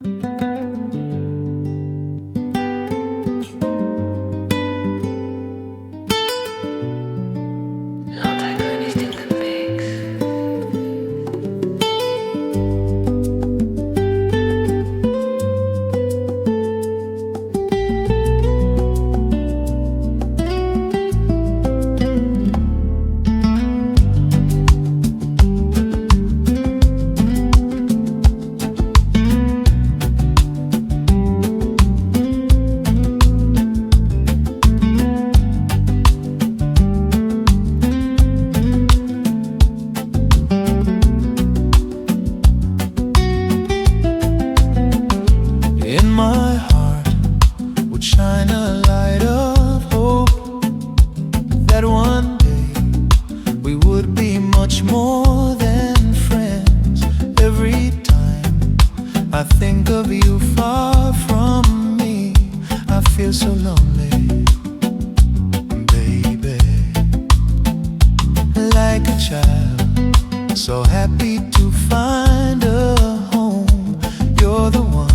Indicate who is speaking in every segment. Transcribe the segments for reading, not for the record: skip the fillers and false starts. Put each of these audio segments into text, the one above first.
Speaker 1: Lantagoniste in the mix.
Speaker 2: In my heart would shine a light of hope that one day we would be much more than friends. Every time I think of you far from me, I feel so lonely, baby. Like a child, so happy to find a home. You're the one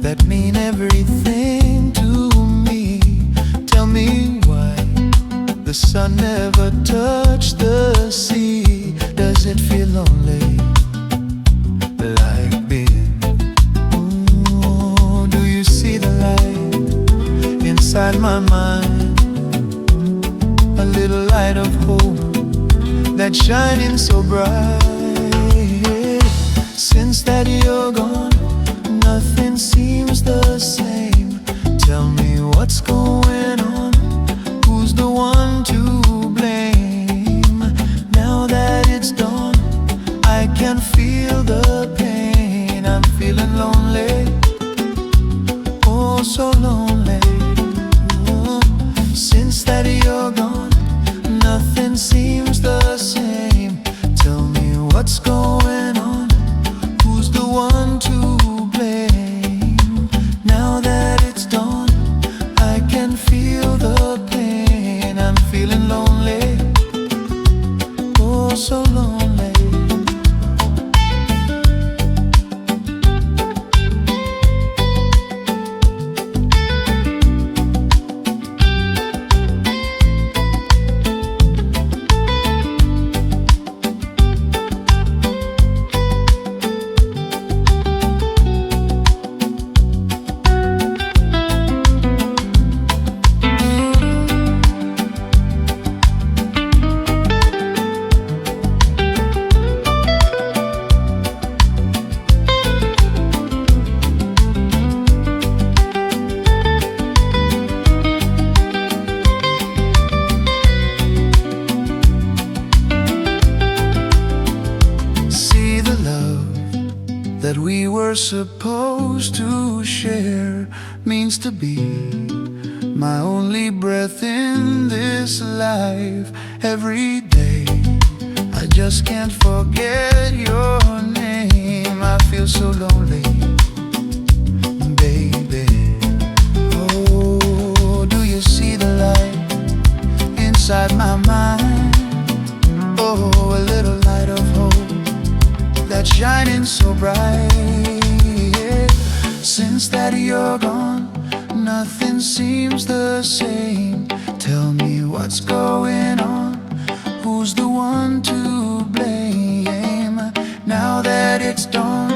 Speaker 2: that mean everything to me. Tell me why the sun never touched the sea. Does it feel lonely like being? Ooh, do you see the light inside my mind? A little light of hope that's shining so bright. Since that you're gone, nothing seems the same. Tell me what's going on. Who's the one to blame? Now that it's dawn, I can feel the pain. I'm feeling lonely, oh so lonely. Oh, since that you're gone, nothing seems the same. Tell me what's going on. Who's the one to blame? Now that it's dawn, I can feel the pain. I'm feeling lonely, oh so lonely. That we were supposed to share means to be my only breath in this life. Every day I just can't forget your name. I feel so lonely, baby. Oh, do you see the light inside my mind? Oh, a little light of hope that's shining so bright. Since that you're gone, nothing seems the same. Tell me what's going on. Who's the one to blame? Now that it's dawn,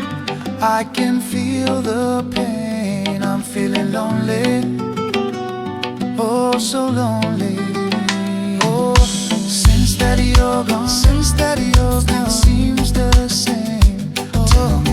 Speaker 2: I can feel the pain. I'm feeling lonely, oh so lonely. Oh, since that you're gone, nothing seems the same. Oh,